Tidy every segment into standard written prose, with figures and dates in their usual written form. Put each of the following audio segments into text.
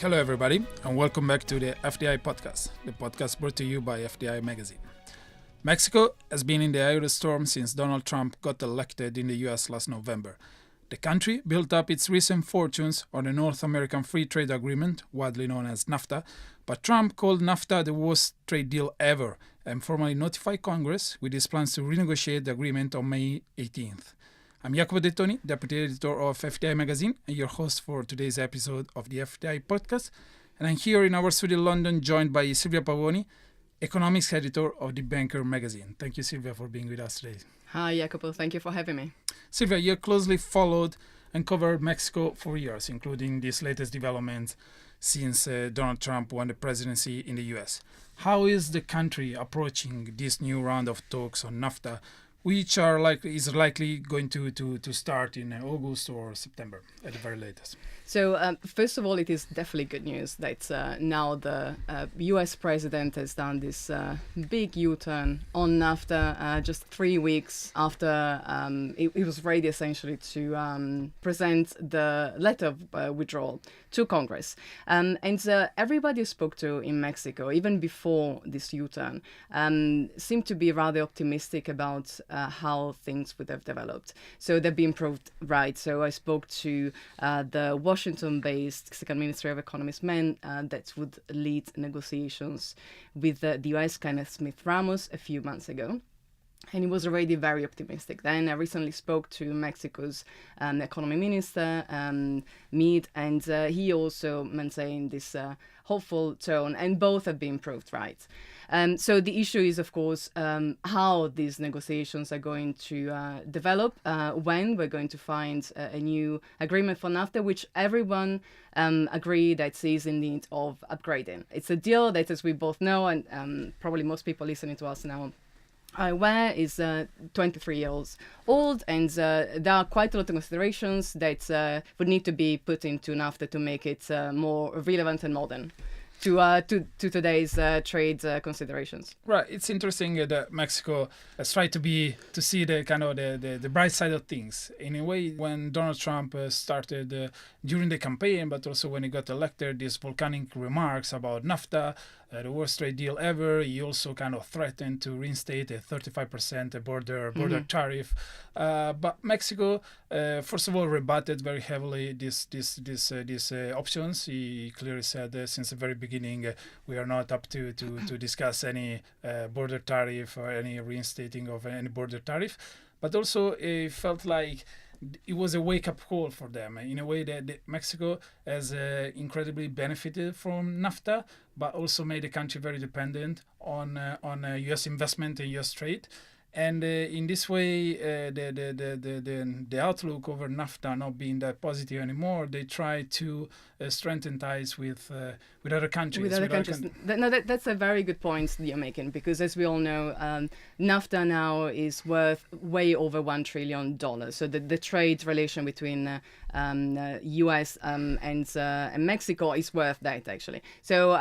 Hello, everybody, and welcome back to the fDi podcast, the podcast brought to you by fDi magazine. Mexico has been in the eye of the storm since Donald Trump got elected in the US last November. The country built up its recent fortunes on the North American Free Trade Agreement, widely known as Nafta, but Trump called Nafta the worst trade deal ever and formally notified Congress with his plans to renegotiate the agreement on May 18th. I'm Jacopo De Toni, Deputy Editor of fDi Magazine and your host for today's episode of the fDi podcast. And I'm here in our studio in London, joined by Silvia Pavoni, Economics Editor of the Banker Magazine. Thank you, Silvia, for being with us today. Hi, Jacopo. Thank you for having me. Silvia, you closely followed and covered Mexico for years, including this latest development since Donald Trump won the presidency in the US. How is the country approaching this new round of talks on Nafta, which is likely going to start in August or September at the very latest? So, first of all, it is definitely good news that now the US president has done this big U-turn on Nafta just 3 weeks after it was ready essentially to present the letter of withdrawal to Congress. And everybody I spoke to in Mexico, even before this U-turn, seemed to be rather optimistic about how things would have developed. So they've been proved right. So I spoke to the Washington-based Mexican Ministry of Economy's men that would lead negotiations with the US, Kenneth Smith Ramos, a few months ago. And he was already very optimistic. Then I recently spoke to Mexico's economy minister, Meade, and he also maintained this hopeful tone, and both have been proved right. So the issue is, of course, how these negotiations are going to develop, when we're going to find a new agreement for Nafta, which everyone agree that is in need of upgrading. It's a deal that, as we both know, and probably most people listening to us now aware, is 23 years old, and there are quite a lot of considerations that would need to be put into NAFTA to make it more relevant and modern to today's trade considerations. Right, it's interesting that Mexico has tried to see the kind of the bright side of things. In a way, when Donald Trump started during the campaign, but also when he got elected, these volcanic remarks about NAFTA, the worst trade deal ever. He also kind of threatened to reinstate a 35% border tariff. But Mexico, first of all, rebutted very heavily these options. He clearly said since the very beginning, we are not up to discuss any border tariff or any reinstating of any border tariff. But also, it felt like it was a wake-up call for them in a way that Mexico has incredibly benefited from NAFTA, but also made the country very dependent on U.S. investment and U.S. trade. And in this way, the outlook over NAFTA not being that positive anymore, they try to strengthen ties with other countries. That's a very good point you're making, because as we all know, NAFTA now is worth way over $1 trillion. So the trade relation between US and Mexico is worth that, actually. So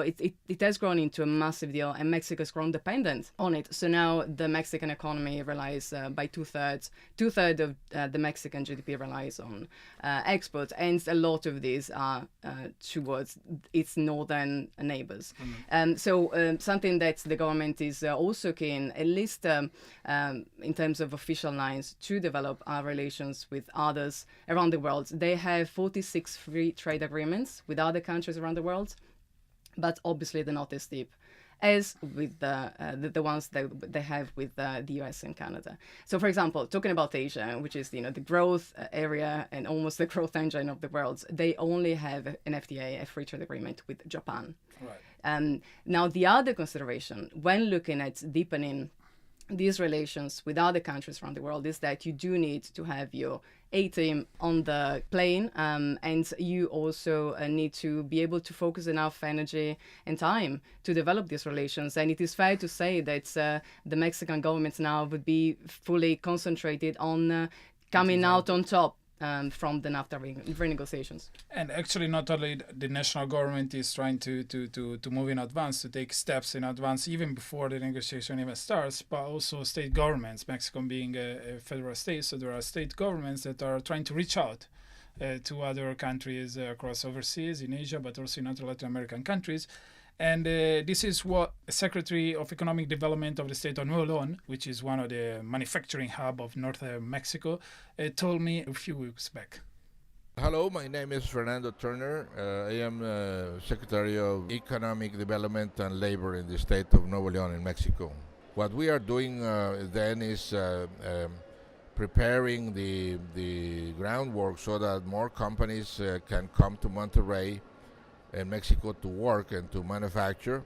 it has grown into a massive deal, and Mexico has grown dependent on it. So now the Mexican economy relies by two-thirds of the Mexican GDP relies on exports, and a lot of these are towards its northern neighbors. So something that the government is also keen, at least in terms of official lines, to develop our relations with others around the world. They have 46 free trade agreements with other countries around the world, but obviously they're not as deep as with the ones that they have with the US and Canada. So, for example, talking about Asia, which is the growth area and almost the growth engine of the world, they only have an fDi, a free trade agreement, with Japan. Right. Now, the other consideration when looking at deepening these relations with other countries around the world is that you do need to have your A-team on the plane, and you also need to be able to focus enough energy and time to develop these relations. And it is fair to say that the Mexican government now would be fully concentrated on coming out on top from the Nafta renegotiations. And actually, not only the national government is trying to move in advance, to take steps in advance even before the negotiation even starts, but also state governments, Mexico being a federal state, so there are state governments that are trying to reach out to other countries across overseas in Asia, but also in other Latin American countries. And this is what Secretary of Economic Development of the state of Nuevo León, which is one of the manufacturing hub of northern Mexico, told me a few weeks back. Hello, my name is Fernando Turner. I am Secretary of Economic Development and Labor in the state of Nuevo León in Mexico. What we are doing then is preparing the groundwork so that more companies can come to Monterrey in Mexico to work and to manufacture,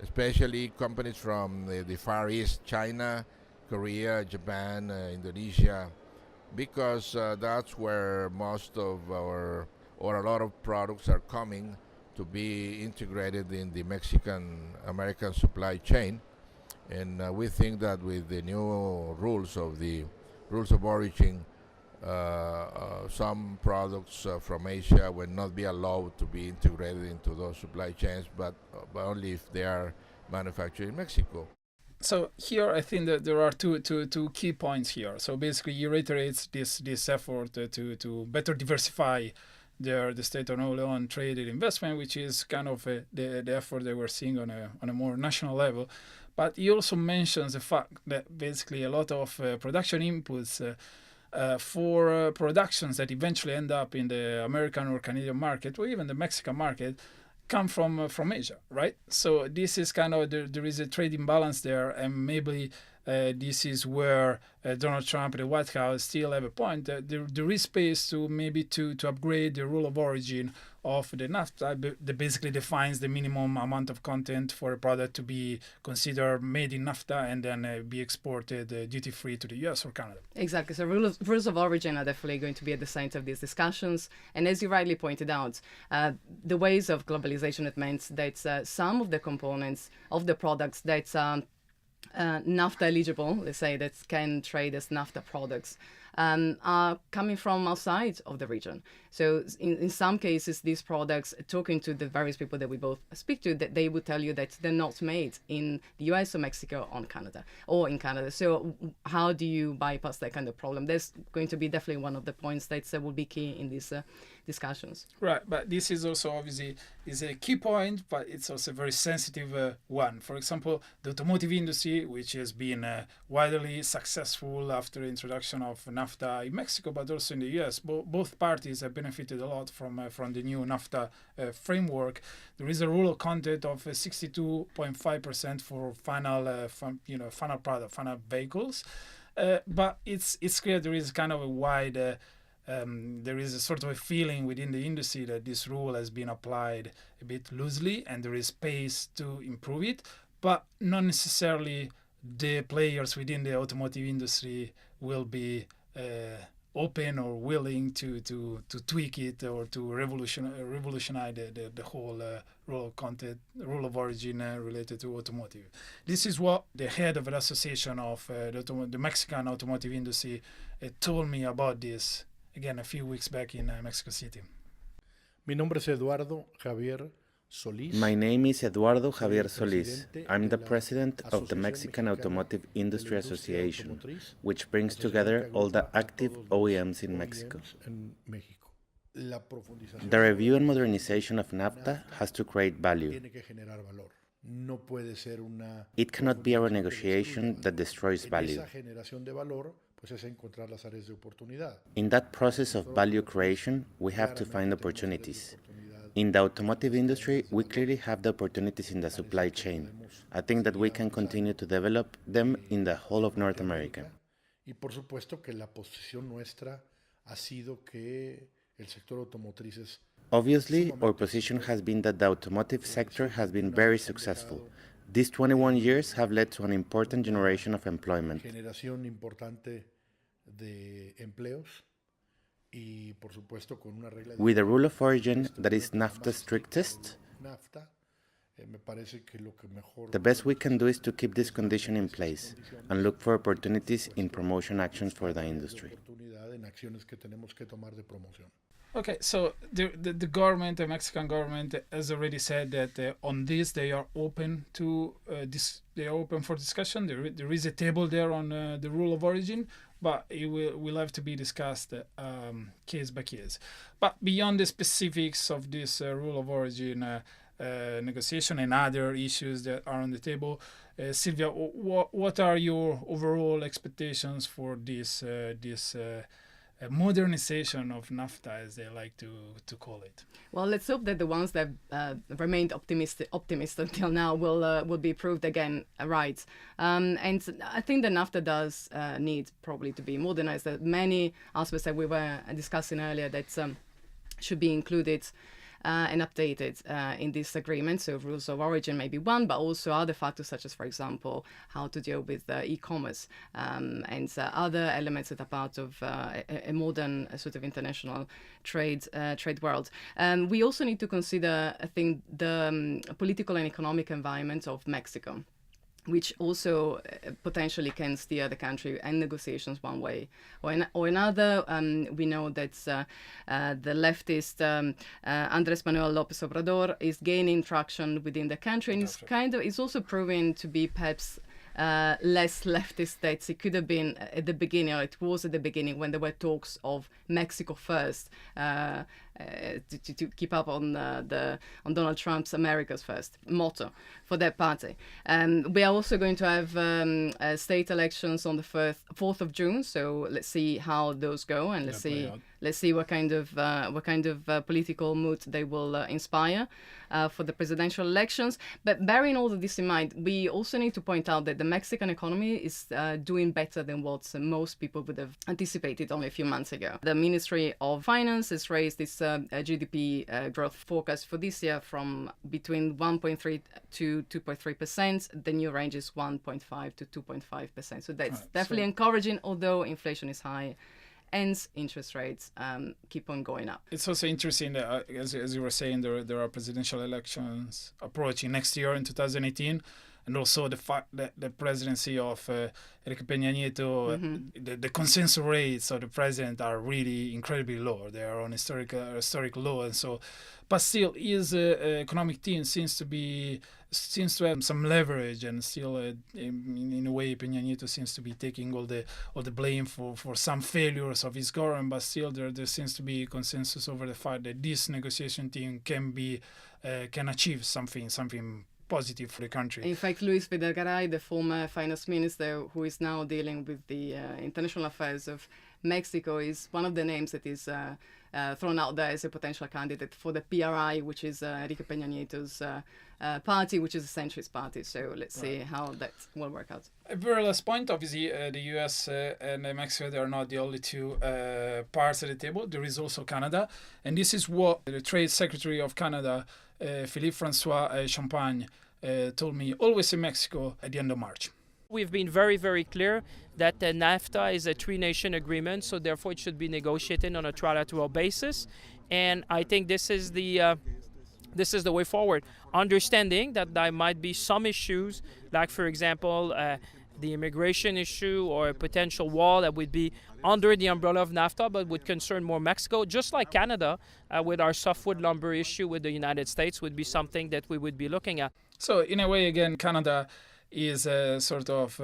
especially companies from the Far East, China, Korea, Japan, Indonesia, because that's where most of our, or a lot of products are coming to be integrated in the Mexican-American supply chain. And we think that with the new rules of origin, some products from Asia will not be allowed to be integrated into those supply chains, but only if they are manufactured in Mexico. So here I think that there are two key points here. So basically he reiterates this effort to better diversify the state of Nuevo León trade and investment, which is kind of the effort that we're seeing on a more national level. But he also mentions the fact that basically a lot of production inputs for productions that eventually end up in the American or Canadian market, or even the Mexican market, come from Asia, right? So this is kind of there is a trade imbalance there, and maybe this is where Donald Trump and the White House still have a point. There is space to upgrade the rule of origin of the Nafta that basically defines the minimum amount of content for a product to be considered made in Nafta and then be exported duty-free to the US or Canada. Exactly. So rules of origin are definitely going to be at the center of these discussions. And as you rightly pointed out, the ways of globalization, it means that some of the components of the products that NAFTA eligible, let's say, that can trade as NAFTA products, are coming from outside of the region. So in some cases, these products, talking to the various people that we both speak to, that they would tell you that they're not made in the US or Mexico or in Canada. So how do you bypass that kind of problem? That's going to be definitely one of the points that will be key in these discussions. Right, but this is also obviously is a key point, but it's also a very sensitive one. For example, the automotive industry, which has been widely successful after the introduction of NAFTA in Mexico, but also in the US. Both parties have benefited a lot from the new NAFTA framework. There is a rule of content of 62.5% for final product, final vehicles. But it's clear there is kind of a wide there is a sort of a feeling within the industry that this rule has been applied a bit loosely and there is space to improve it, but not necessarily the players within the automotive industry will be open or willing to tweak it or to revolutionize the whole rule of origin related to automotive. This is what the head of the association of the Mexican automotive industry told me about this, again, a few weeks back in Mexico City. Mi nombre es Eduardo Javier Solís. My name is Eduardo Javier Solís. I'm the president of the Mexican Automotive Industry Association, which brings together all the active OEMs in Mexico. The review and modernization of NAFTA has to create value. It cannot be a renegotiation that destroys value. In that process of value creation, we have to find opportunities. In the automotive industry, we clearly have the opportunities in the supply chain. I think that we can continue to develop them in the whole of North America. Obviously, our position has been that the automotive sector has been very successful. These 21 years have led to an important generation of employment. With a rule of origin that is NAFTA strictest, the best we can do is to keep this condition in place and look for opportunities in promotion actions for the industry. Okay, so the government, the Mexican government, has already said that on this they are open to they are open for discussion. There is a table there on the rule of origin, but it will have to be discussed case by case. But beyond the specifics of this rule of origin negotiation and other issues that are on the table, Silvia, what are your overall expectations for this modernization of Nafta, as they like to call it? Well, let's hope that the ones that remained optimist until now will be proved again right. And I think that Nafta does need probably to be modernized. Many aspects that we were discussing earlier that should be included and updated in this agreement. So rules of origin may be one, but also other factors such as, for example, how to deal with e-commerce and other elements that are part of a modern sort of international trade world. We also need to consider, I think, the political and economic environment of Mexico, which also potentially can steer the country and negotiations one way or another. We know that the leftist Andrés Manuel López Obrador is gaining traction within the country, and it's also proving to be perhaps less leftist that it could have been at the beginning, or it was at the beginning when there were talks of Mexico first, to keep up on Donald Trump's America's First motto for that party. We are also going to have state elections on the 4th of June, so let's see how those go, and let's see what kind of political mood they will inspire for the presidential elections. But bearing all of this in mind, we also need to point out that the Mexican economy is doing better than what most people would have anticipated only a few months ago. The Ministry of Finance has raised its GDP growth forecast for this year from between 1.3 to 2.3%. The new range is 1.5 to 2.5%. So that's definitely encouraging, although inflation is high and interest rates keep on going up. It's also interesting that, as you were saying, there are presidential elections approaching next year in 2018. And also the fact that the presidency of Enrique Peña Nieto, the consensus rates of the president are really incredibly low. They are on historic low, and so, but still, his economic team seems to have some leverage, and still, in a way, Peña Nieto seems to be taking all the blame for some failures of his government. But still, there seems to be consensus over the fact that this negotiation team can achieve something positive for the country. In fact, Luis Videgaray, the former finance minister who is now dealing with the international affairs of Mexico, is one of the names that is thrown out there as a potential candidate for the PRI, which is Enrique Peña Nieto's party, which is a centrist party. So let's see how that will work out. A very last point, obviously, the US and Mexico, they are not the only two parts of the table. There is also Canada, and this is what the Trade Secretary of Canada, Philippe Francois Champagne, told me always in Mexico at the end of March. We've been very, very clear that NAFTA is a three-nation agreement, so therefore it should be negotiated on a trilateral basis. And I think this is the way forward. Understanding that there might be some issues, like, for example, the immigration issue or a potential wall that would be under the umbrella of NAFTA but would concern more Mexico, just like Canada with our softwood lumber issue with the United States would be something that we would be looking at. So in a way, again, Canada is sort of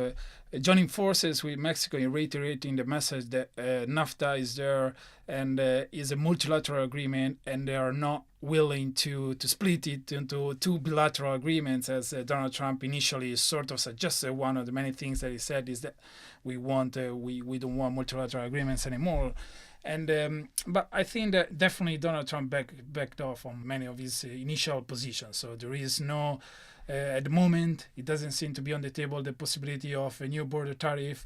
joining forces with Mexico in reiterating the message that NAFTA is there and is a multilateral agreement, and they are not willing to split it into two bilateral agreements, as Donald Trump initially sort of suggested. One of the many things that he said is that we don't want multilateral agreements anymore. And but I think that definitely Donald Trump backed off on many of his initial positions. So there is no, at the moment, it doesn't seem to be on the table the possibility of a new border tariff.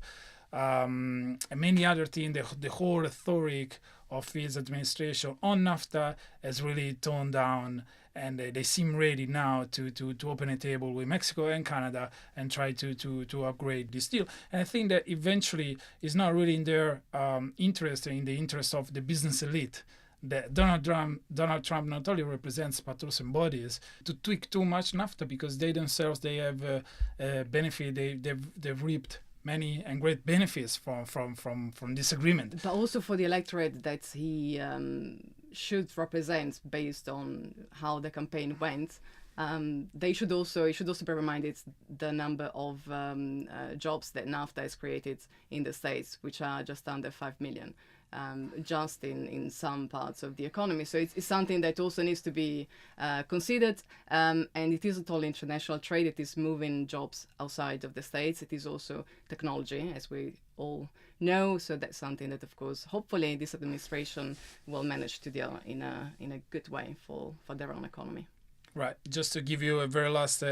And many other things, the whole rhetoric of his administration on NAFTA has really toned down, and they seem ready now to open a table with Mexico and Canada and try to upgrade this deal. And I think that eventually it's not really in their interest, in the interest of the business elite, that Donald Trump not only represents but also embodies, to tweak too much NAFTA, because they themselves, they have benefit, they've reaped many and great benefits from this agreement. But also for the electorate that he should represent based on how the campaign went. It should also be reminded the number of jobs that Nafta has created in the States, which are just under 5 million, just in some parts of the economy. So it's something that also needs to be considered. And it isn't all international trade. It is moving jobs outside of the States. It is also technology, as we all know. So that's something that, of course, hopefully this administration will manage to deal in a good way for their own economy. Right. Just to give you a very last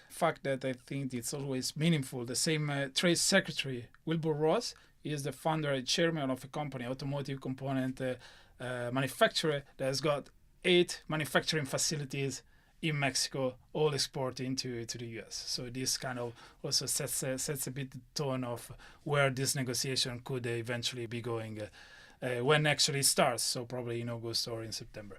fact that I think it's always meaningful. The same Trade Secretary, Wilbur Ross, is the founder and chairman of a company, automotive component manufacturer, that has got 8 manufacturing facilities in Mexico, all exporting to the US. So this kind of also sets a bit the tone of where this negotiation could eventually be going when actually it starts. So probably in August or in September.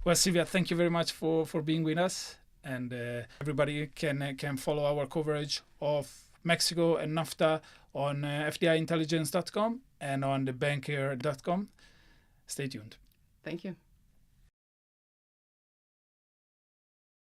Well, Silvia, thank you very much for being with us. And everybody can follow our coverage of Mexico and NAFTA on fdiintelligence.com and on thebanker.com. Stay tuned. Thank you.